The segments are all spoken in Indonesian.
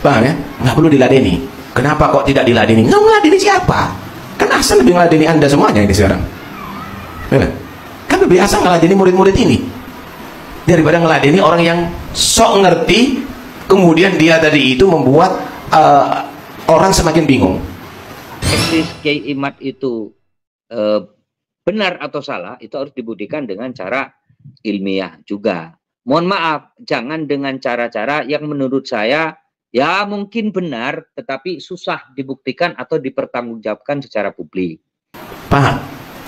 Paham ya? Nggak perlu diladeni. Kenapa kok tidak diladeni? Nggak meladeni siapa? Kan Hasan lebih meladeni Anda semuanya ini sekarang. Ya, kan lebih asal ngeladeni murid-murid ini daripada ngeladeni orang yang sok ngerti, kemudian dia tadi itu membuat orang semakin bingung. Eksis Kiai Imad itu benar atau salah, itu harus dibuktikan dengan cara ilmiah juga. Mohon maaf, jangan dengan cara-cara yang menurut saya ya mungkin benar, tetapi susah dibuktikan atau dipertanggungjawabkan secara publik. Paham?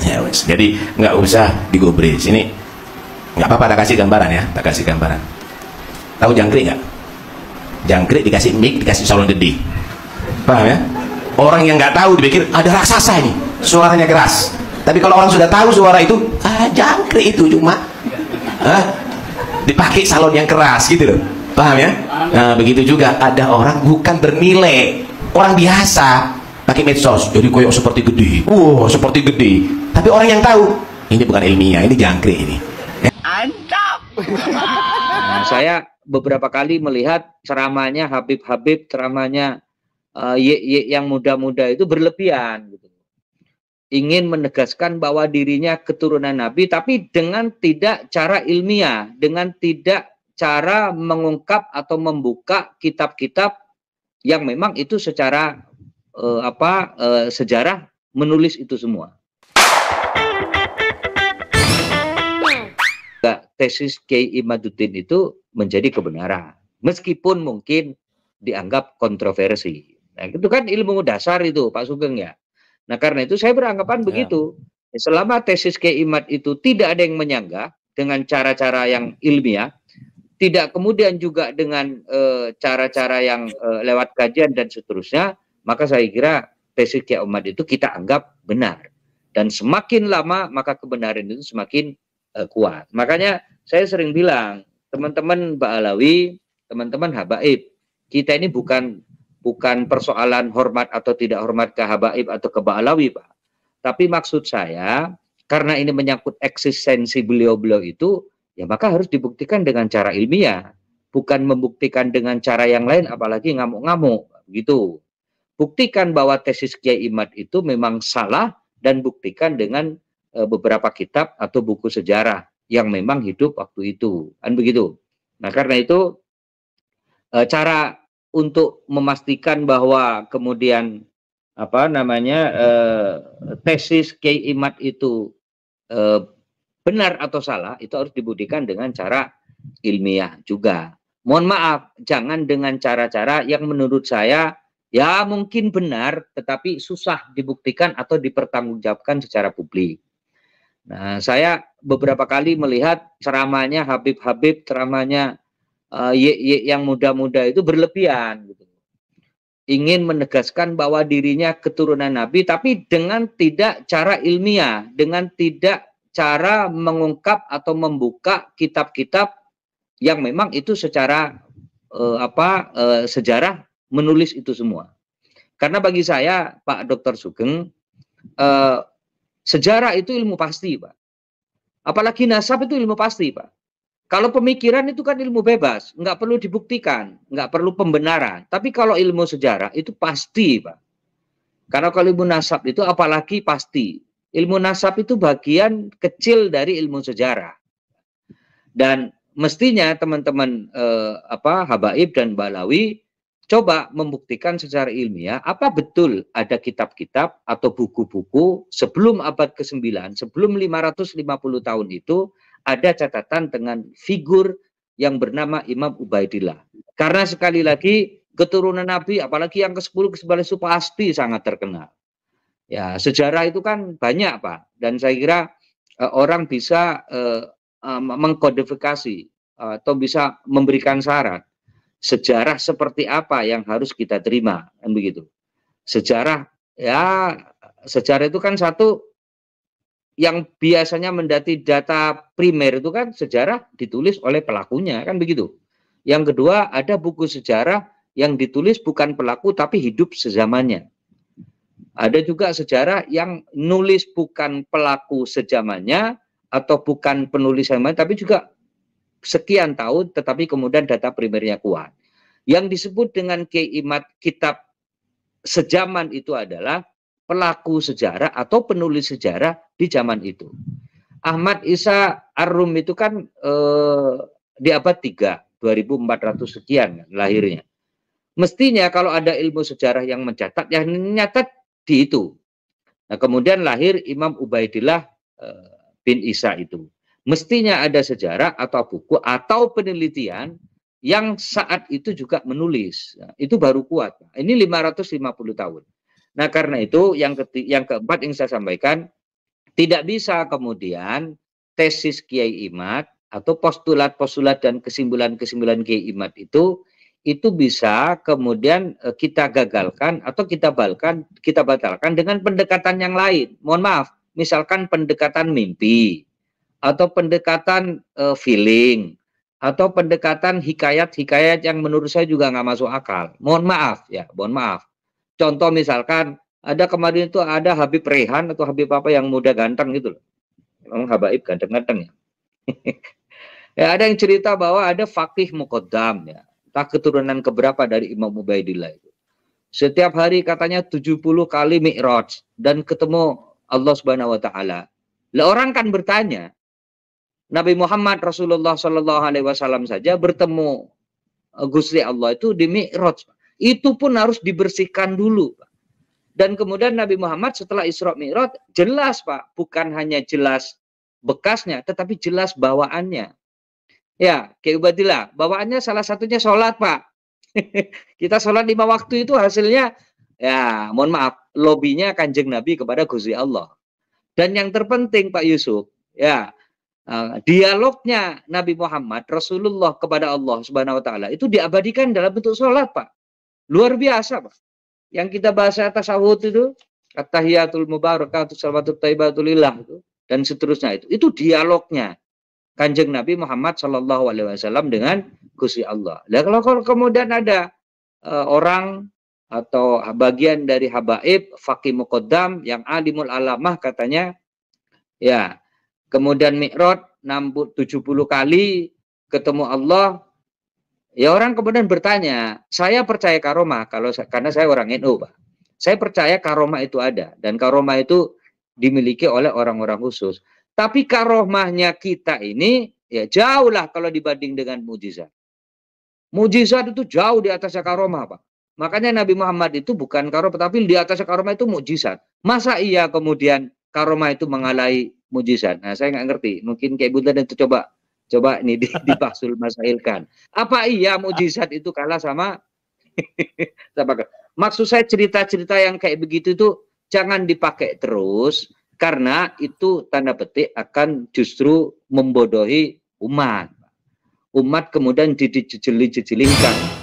Ya wes. Jadi nggak usah digubris. Ini nggak apa-apa, tak kasih gambaran ya, tak kasih gambaran. Tahu jangkrik nggak? Jangkrik dikasih mic, dikasih salon gede. Paham ya? Orang yang nggak tahu dipikir ada raksasa ini, suaranya keras. Tapi kalau orang sudah tahu suara itu, jangkrik itu cuma dipakai salon yang keras gitu loh. Paham ya? Nah begitu juga ada orang bukan bernilai, orang biasa pakai medsos jadi koyok seperti gede, seperti gede. Tapi orang yang tahu ini bukan ilmiah, ini jangkrik ini. Antap. Nah, saya beberapa kali melihat ceramahnya Habib-Habib, ceramahnya yang muda-muda itu berlebihan gitu. Ingin menegaskan bahwa dirinya keturunan Nabi, tapi dengan tidak cara ilmiah, dengan tidak cara mengungkap atau membuka kitab-kitab yang memang itu secara sejarah menulis itu semua. Tesis Kiai Imaduddin itu menjadi kebenaran, meskipun mungkin dianggap kontroversi. Nah, itu kan ilmu dasar itu, Pak Sugeng ya. Nah, karena itu saya beranggapan begitu. Selama tesis Kiai Imad itu tidak ada yang menyanggah dengan cara-cara yang ilmiah, tidak kemudian juga dengan cara-cara yang lewat kajian dan seterusnya, maka saya kira tesis Kiai Imad itu kita anggap benar. Dan semakin lama maka kebenaran itu semakin kuat. Makanya saya sering bilang, teman-teman Ba'alawi, teman-teman Habaib, kita ini bukan persoalan hormat atau tidak hormat ke Habaib atau ke Ba'alawi, Pak. Tapi maksud saya, karena ini menyangkut eksistensi beliau-beliau itu, ya maka harus dibuktikan dengan cara ilmiah, bukan membuktikan dengan cara yang lain, apalagi ngamuk-ngamuk, gitu. Buktikan bahwa tesis Kiai Imad itu memang salah, dan buktikan dengan beberapa kitab atau buku sejarah yang memang hidup waktu itu, kan begitu. Nah, karena itu cara untuk memastikan bahwa kemudian tesis Kiai Imad itu benar atau salah, itu harus dibuktikan dengan cara ilmiah juga. Mohon maaf, jangan dengan cara-cara yang menurut saya ya mungkin benar, tetapi susah dibuktikan atau dipertanggungjawabkan secara publik. Nah, saya beberapa kali melihat ceramahnya Habib-Habib, ceramahnya yang muda-muda itu berlebihan gitu. Ingin menegaskan bahwa dirinya keturunan Nabi, tapi dengan tidak cara ilmiah, dengan tidak cara mengungkap atau membuka kitab-kitab yang memang itu secara sejarah menulis itu semua. Karena bagi saya, Pak Dr. Sugeng, sejarah itu ilmu pasti, Pak. Apalagi nasab itu ilmu pasti, Pak. Kalau pemikiran itu kan ilmu bebas, nggak perlu dibuktikan, nggak perlu pembenaran. Tapi kalau ilmu sejarah itu pasti, Pak. Karena kalau ilmu nasab itu apalagi pasti. Ilmu nasab itu bagian kecil dari ilmu sejarah. Dan mestinya teman-teman Habaib dan Ba'alawi coba membuktikan secara ilmiah apa betul ada kitab-kitab atau buku-buku sebelum abad ke-9, sebelum 550 tahun itu ada catatan dengan figur yang bernama Imam Ubaidillah. Karena sekali lagi keturunan Nabi, apalagi yang ke-10, ke-11 itu pasti sangat terkenal. Ya, sejarah itu kan banyak, Pak. Dan saya kira orang bisa mengkodifikasi atau bisa memberikan syarat sejarah seperti apa yang harus kita terima, kan begitu. Sejarah itu kan satu yang biasanya mendati data primer itu kan sejarah ditulis oleh pelakunya, kan begitu. Yang kedua, ada buku sejarah yang ditulis bukan pelaku tapi hidup sezamannya. Ada juga sejarah yang nulis bukan pelaku sezamannya atau bukan penulis zamannya, tapi juga sekian tahun tetapi kemudian data primernya kuat. Yang disebut dengan Kiai Imad kitab sejaman itu adalah pelaku sejarah atau penulis sejarah di zaman itu. Ahmad Isa Ar-Rum itu kan di abad 3, 2400 sekian lahirnya. Mestinya kalau ada ilmu sejarah yang mencatat, yang nyatat di itu. Nah, kemudian lahir Imam Ubaidillah bin Isa itu. Mestinya ada sejarah atau buku atau penelitian yang saat itu juga menulis. Nah, itu baru kuat. Ini 550 tahun. Nah, karena itu yang keempat yang saya sampaikan, tidak bisa kemudian tesis Kiai Imad atau postulat-postulat dan kesimpulan-kesimpulan Kiai Imad itu bisa kemudian kita gagalkan atau kita batalkan dengan pendekatan yang lain. Mohon maaf, misalkan pendekatan mimpi atau pendekatan feeling atau pendekatan hikayat-hikayat yang menurut saya juga nggak masuk akal. Mohon maaf ya, mohon maaf. Contoh misalkan ada kemarin itu ada Habib Rehan atau Habib apa yang muda ganteng gitu loh. Memang Habaib ganteng-ganteng ya. Ya ada yang cerita bahwa ada Faqih Muqaddam ya. Entah keturunan keberapa dari Imam Ubaidillah itu. Setiap hari katanya 70 kali mi'raj dan ketemu Allah Subhanahu wa taala. Lah orang kan bertanya, Nabi Muhammad Rasulullah Shallallahu alaihi wasallam saja bertemu Gusti Allah itu di mi'raj. Itu pun harus dibersihkan dulu, Pak. Dan kemudian Nabi Muhammad setelah Isra Mi'raj jelas, Pak, bukan hanya jelas bekasnya, tetapi jelas bawaannya. Ya, kayak Ubadillah, bawaannya salah satunya sholat, Pak. Kita sholat 5 waktu itu hasilnya, ya mohon maaf, lobinya Kanjeng Nabi kepada Gusti Allah. Dan yang terpenting Pak Yusuf, ya dialognya Nabi Muhammad Rasulullah kepada Allah Subhanahu Wa Taala itu diabadikan dalam bentuk sholat, Pak. Luar biasa, Pak. Yang kita bahasa tasawuf itu, at-tahiyatul mubarakatuh salawatut thayyibatulillah itu dan seterusnya itu dialognya Kanjeng Nabi Muhammad Shallallahu alaihi wasallam dengan Gusti Allah. Nah, kalau kemudian ada orang atau bagian dari habaib Faqih Muqaddam yang alimul alamah katanya ya, kemudian mi'raj 70 kali ketemu Allah. Ya orang kemudian bertanya, saya percaya karomah karena saya orang NU, Pak. Saya percaya karomah itu ada dan karomah itu dimiliki oleh orang-orang khusus. Tapi karomahnya kita ini ya jauh lah kalau dibanding dengan mujizat. Mujizat itu jauh di atasnya karomah, Pak. Makanya Nabi Muhammad itu bukan karomah, tapi di atasnya karomah itu mujizat. Masa iya kemudian karomah itu mengalahi mujizat? Nah, saya nggak ngerti. Mungkin kayak Buddha itu coba ini dibahsul masailkan. Apa iya mujizat itu kalah sama maksud saya cerita-cerita yang kayak begitu itu jangan dipakai terus karena itu tanda petik akan justru membodohi umat. Umat kemudian dijejelingkan.